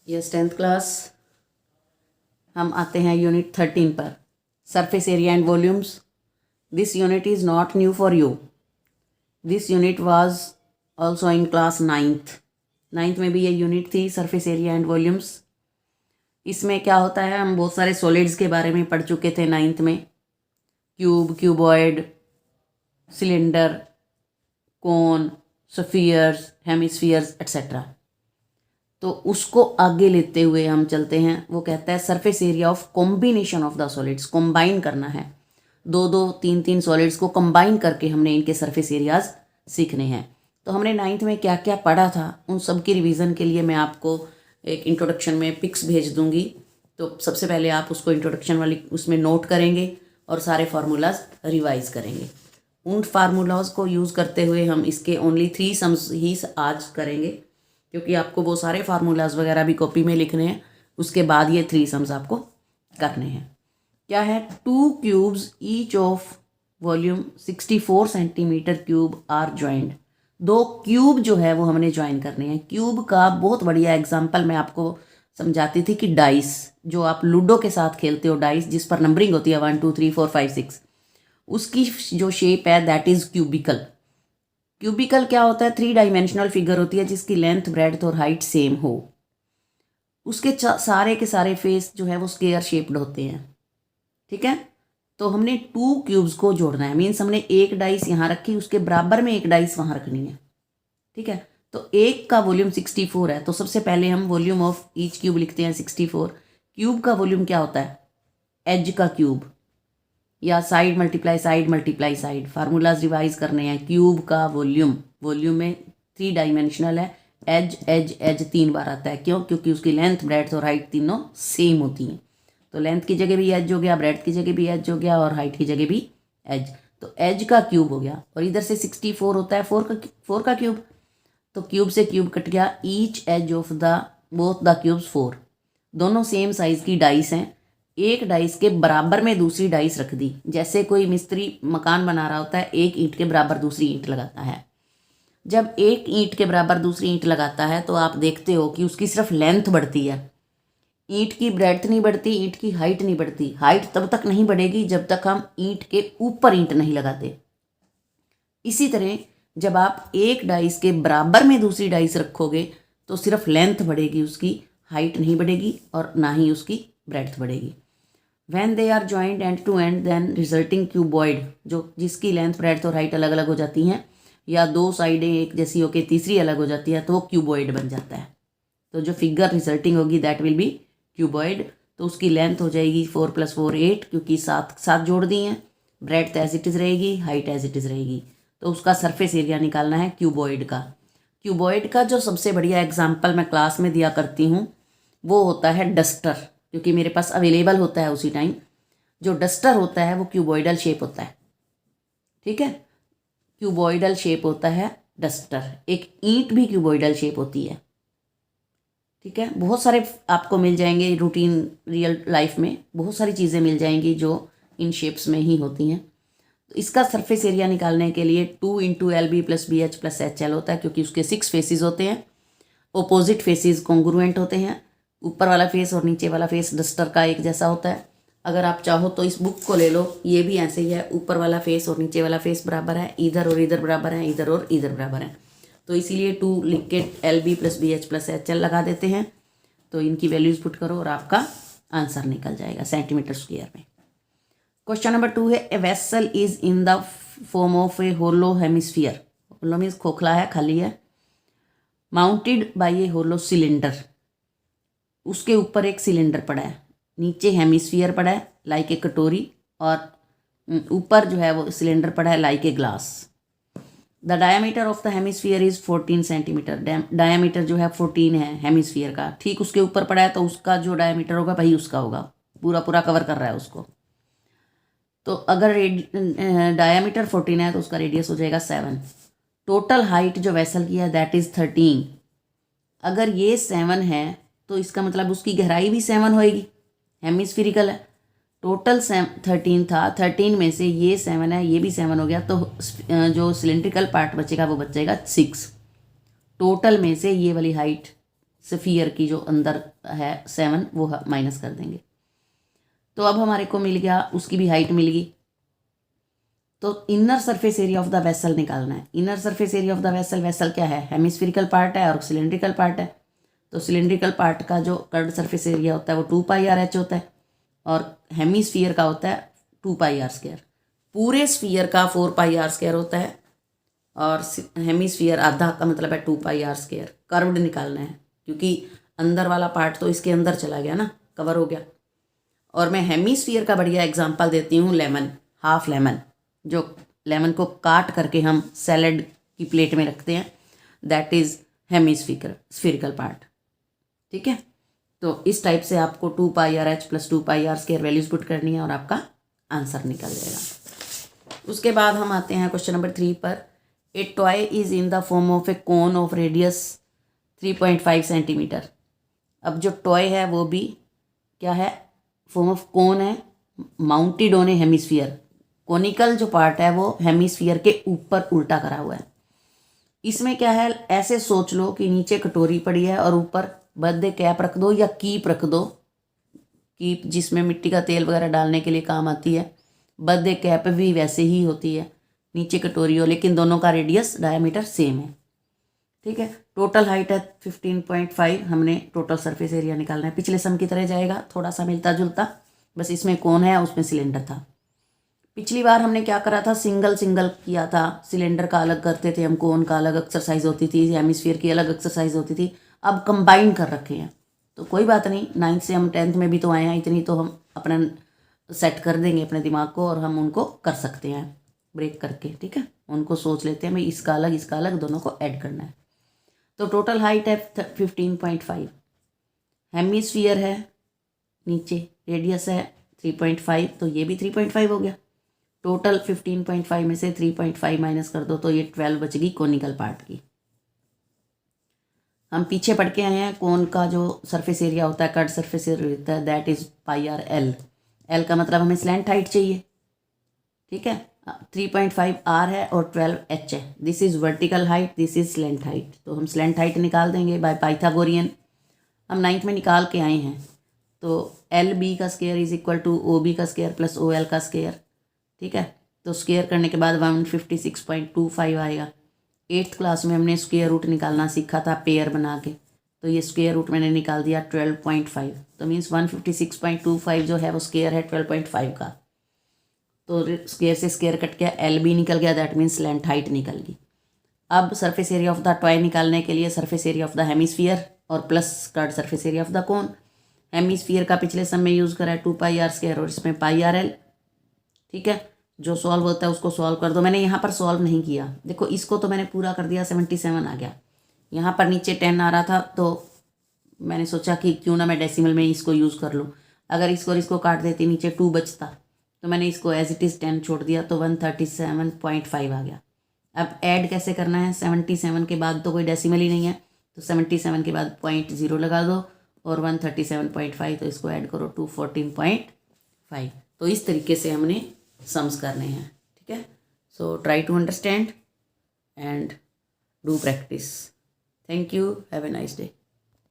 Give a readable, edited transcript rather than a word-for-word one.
Yes 10th class. हम आते हैं यूनिट 13 पर, surface area and volumes. This unit is not new for you. This unit was also in class 9th में भी ये unit थी, सरफेस एरिया एंड वॉल्यूम्स। इसमें क्या होता है, हम बहुत सारे सॉलिड्स के बारे में पढ़ चुके थे 9th में। क्यूब, क्यूबॉइड, सिलेंडर, कोन, स्फीयर्स, हेमिस्फीयर्स एक्सेट्रा। तो उसको आगे लेते हुए हम चलते हैं। वो कहता है surface area of combination of the solids. Combine करना है, दो दो तीन तीन सॉलिड्स को कंबाइन करके हमने इनके सरफेस एरियाज सीखने हैं। तो हमने 9th में क्या क्या पढ़ा था, उन सब की रिवीजन के लिए मैं आपको एक इंट्रोडक्शन में पिक्स भेज दूंगी। तो सबसे पहले आप उसको इंट्रोडक्शन वाली उसमें नोट करेंगे और सारे फार्मूलाज रिवाइज करेंगे। उन फार्मूलाज को यूज़ करते हुए हम इसके ओनली 3 सम्स ही आज करेंगे, क्योंकि आपको वो सारे फार्मूलाज वगैरह भी कॉपी में लिखने हैं। उसके बाद ये 3 सम्स आपको करने हैं। क्या है, 2 cubes each of volume 64 centimetre cube are joined. 2 cube जो है वो हमने ज्वाइन करने हैं। क्यूब का बहुत बढ़िया एग्जाम्पल मैं आपको समझाती थी कि डाइस, जो आप लूडो के साथ खेलते हो, डाइस जिस पर नंबरिंग होती है 1 2 3 4 5 6, उसकी जो शेप है दैट इज क्यूबिकल। क्यूबिकल क्या होता है, 3 डायमेंशनल फिगर होती है जिसकी लेंथ, ब्रेड्थ और हाइट सेम हो। उसके सारे के सारे फेस जो है वो स्क्वायर शेप्ड होते हैं। ठीक है, तो हमने 2 क्यूब्स को जोड़ना है। मीन्स हमने एक डाइस यहाँ रखी, उसके बराबर में एक डाइस वहाँ रखनी है। ठीक है, तो एक का वॉल्यूम 64 है, तो सबसे पहले हम वॉल्यूम ऑफ ईच क्यूब लिखते हैं 64। क्यूब का वॉल्यूम क्या होता है, एज का क्यूब, या side multiply side. Formulas revise करने हैं। क्यूब का वॉल्यूम में 3 डायमेंशनल है। एज एज एज 3 बार आता है। क्यों, क्योंकि उसकी लेंथ, ब्रेड्थ और हाइट तीनों सेम होती हैं। तो लेंथ की जगह भी एज हो गया, ब्रेड्थ की जगह भी एज हो गया और हाइट की जगह भी एज। तो एज का क्यूब हो गया। और इधर से 64 होता है 4 का क्यूब। तो क्यूब से क्यूब कट गया। Each edge of the both the cubes 4। दोनों सेम साइज की डाइस हैं। एक डाइस के बराबर में दूसरी डाइस रख दी। जैसे कोई मिस्त्री मकान बना रहा होता है, एक ईंट के बराबर दूसरी ईंट लगाता है। जब एक ईंट के बराबर दूसरी ईंट लगाता है तो आप देखते हो कि उसकी सिर्फ लेंथ बढ़ती है, ईंट की ब्रेड्थ नहीं बढ़ती, ईंट की हाइट नहीं बढ़ती। हाइट तब तक नहीं बढ़ेगी जब तक हम ईंट के ऊपर ईंट नहीं लगाते। इसी तरह जब आप एक डाइस के बराबर में दूसरी डाइस रखोगे तो सिर्फ लेंथ बढ़ेगी, उसकी हाइट नहीं बढ़ेगी और ना ही उसकी ब्रेड्थ बढ़ेगी। When they are joined end to end, then resulting cuboid, जो जिसकी लेंथ, ब्रेड्थ और हाइट अलग अलग हो जाती हैं, या 2 साइडें एक जैसी होकर तीसरी अलग हो जाती है, तो वो क्यूबॉइड बन जाता है। तो जो फिगर रिजल्टिंग होगी दैट विल बी क्यूबॉइड। तो उसकी लेंथ हो जाएगी 4 + 4 8, क्योंकि 7 जोड़ दी हैं। ब्रेड्थ एज इट इज़ रहेगी, हाइट एज इट इज़ रहेगी। तो उसका सरफेस एरिया निकालना है क्यूबॉइड का। क्यूबॉइड का जो सबसे बढ़िया एग्जाम्पल मैं क्लास में दिया करती हूँ वो होता है डस्टर, क्योंकि मेरे पास अवेलेबल होता है उसी टाइम। जो डस्टर होता है वो क्यूबॉइडल शेप होता है। ठीक है, क्यूबॉइडल शेप होता है डस्टर। एक ईंट भी क्यूबॉइडल शेप होती है। ठीक है, बहुत सारे आपको मिल जाएंगे रूटीन रियल लाइफ में, बहुत सारी चीज़ें मिल जाएंगी जो इन शेप्स में ही होती हैं। तो इसका सरफेस एरिया निकालने के लिए 2 × LB + BH + HL होता है, क्योंकि उसके 6 फेसेस होते हैं। ओपोजिट फेसेस कॉन्ग्रुएंट होते हैं। ऊपर वाला फेस और नीचे वाला फेस डस्टर का एक जैसा होता है। अगर आप चाहो तो इस बुक को ले लो, ये भी ऐसे ही है। ऊपर वाला फेस और नीचे वाला फेस बराबर है, इधर और इधर बराबर है, इधर और इधर बराबर है। तो इसीलिए 2 लिख के LB + BH + HL लगा देते हैं। तो इनकी वैल्यूज पुट करो और आपका आंसर निकल जाएगा सेंटीमीटर स्क्वायर में। क्वेश्चन नंबर 2 है, a vessel is in the form of a hollow hemisphere. Hollow means खोखला है, खाली है। Mounted by a hollow cylinder. उसके ऊपर एक सिलेंडर पड़ा है, नीचे हेमिस्फीयर पड़ा है लाइक ए कटोरी, और ऊपर जो है वो सिलेंडर पड़ा है like a glass. The diameter of the hemisphere is 14 centimetre. Diameter जो है 14 है हेमिस्फीयर का। ठीक उसके ऊपर पड़ा है तो उसका जो डायमीटर होगा वही उसका होगा, पूरा पूरा कवर कर रहा है उसको। तो अगर डायमीटर 14 है तो उसका रेडियस हो जाएगा 7। टोटल हाइट जो वेसल की है दैट इज 13। अगर ये 7 है तो इसका मतलब उसकी गहराई भी 7 होएगी, हेमिस्फिरिकल है। टोटल 13 था, 13 में से ये 7 है, ये भी 7 हो गया, तो जो सिलेंड्रिकल पार्ट बचेगा वो बचेगा 6। टोटल में से ये वाली हाइट स्फीयर की जो अंदर है 7 वो माइनस कर देंगे। तो अब हमारे को मिल गया, उसकी भी हाइट मिल गई। तो inner surface area of the vessel निकालना है। Inner surface area of the vessel, vessel क्या है, हेमिस्फेरिकल पार्ट है और सिलेंड्रिकल पार्ट है। तो सिलेंड्रिकल पार्ट का जो कर्व्ड सरफेस एरिया होता है वो 2πr/h होता है और हेमिस्फीयर का होता है 2πr²। पूरे स्फीयर का 4πr² होता है और हेमिस्फीयर आधा का मतलब है 2πr²। कर्व्ड निकालना है क्योंकि अंदर वाला पार्ट तो इसके अंदर चला गया ना, कवर हो गया। और मैं हेमिस्फीयर का बढ़िया एग्जांपल देती हूँ, लेमन, हाफ लेमन। जो लेमन को काट करके हम सैलड की प्लेट में रखते हैं, दैट इज़ हेमिस्फेरिकल पार्ट। ठीक है, तो इस टाइप से आपको 2πr/h + 2πr² वैल्यूज पुट करनी है और आपका आंसर निकल जाएगा। उसके बाद हम आते हैं क्वेश्चन नंबर 3 पर। ए toy is in the form of A cone of radius 3.5 centimetre. अब जो टॉय है वो भी क्या है, फॉर्म ऑफ कोन है, mounted on A hemisphere. Conical जो पार्ट है वो हेमिस्फीयर के ऊपर उल्टा करा हुआ है। इसमें क्या है, ऐसे सोच लो कि नीचे कटोरी पड़ी है और ऊपर बर्थडे कैप रख दो या कीप रख दो, कीप जिसमें मिट्टी का तेल वगैरह डालने के लिए काम आती है। बर्थडे कैप भी वैसे ही होती है, नीचे कटोरी हो, लेकिन दोनों का रेडियस डायमीटर सेम है। ठीक है, टोटल हाइट है 15.5। हमने टोटल सरफेस एरिया निकालना है। पिछले सम की तरह जाएगा, थोड़ा सा मिलता जुलता, बस इसमें कोन है, उसमें सिलेंडर था। पिछली बार हमने क्या करा था, सिंगल सिंगल किया था, सिलेंडर का अलग करते थे हम, कोन का अलग एक्सरसाइज होती थी, हेमिस्फीयर की अलग एक्सरसाइज होती थी। अब कंबाइन कर रखे हैं तो कोई बात नहीं, 9th से हम 10th में भी तो आए हैं, इतनी तो हम अपना सेट कर देंगे अपने दिमाग को और हम उनको कर सकते हैं ब्रेक करके। ठीक है, उनको सोच लेते हैं भाई इसका अलग दोनों को ऐड करना है। तो टोटल हाइट है 15.5, हेमिस्फीयर है नीचे, रेडियस है 3.5, तो ये भी 3.5 हो गया। टोटल 15.5 में से 3.5 माइनस कर दो तो ये 12 बच गई कोनिकल पार्ट की। हम पीछे पढ़ के आए हैं, कोन का जो सरफेस एरिया होता है, कर्व्ड सरफेस एरिया होता है, दैट इज πr/l। एल का मतलब हमें स्लैंट हाइट चाहिए। ठीक है, 3.5 r है और 12 h है। This is vertical height, this is slant height. तो हम स्लैंट हाइट निकाल देंगे बाय पाइथागोरियन। हम 9th में निकाल के आए हैं। तो LB का square is equal to OB का स्क्वायर प्लस OL का स्क्वायर। ठीक है, तो स्क्वायर करने के बाद 156.25 आएगा। 8th क्लास में हमने स्क्वायर रूट निकालना सीखा था पेयर बना के, तो ये स्क्वायर रूट मैंने निकाल दिया 12.5। तो मीन्स 156.25 जो है वो स्क्वायर है 12.5 का। तो स्क्वायर से स्क्वायर कट गया, LB निकल गया, दैट मीन्स स्लैंट हाइट निकल गई। अब surface area of the toy निकालने के लिए surface area of the hemisphere और plus curved surface area of the cone. Hemisphere का पिछले सम में यूज़ करा है 2πr² और इसमें πrl। ठीक है, जो सॉल्व होता है उसको सॉल्व कर दो। मैंने यहाँ पर सॉल्व नहीं किया, देखो इसको तो मैंने पूरा कर दिया, 77 आ गया। यहाँ पर नीचे 10 आ रहा था तो मैंने सोचा कि क्यों ना मैं डेसिमल में इसको यूज़ कर लूँ। अगर इसको और इसको काट देती नीचे 2 बचता, तो मैंने इसको एज इट इज़ 10 छोड़ दिया, तो 137.5 आ गया। अब ऐड कैसे करना है, 77 के बाद तो कोई डेसिमल ही नहीं है, तो 77 के बाद 0.0 लगा दो और 137.5, तो इसको ऐड करो 214.5। तो इस तरीके से हमने सम्स करने हैं। ठीक है, so try to understand and do practice. Thank you, have a nice day.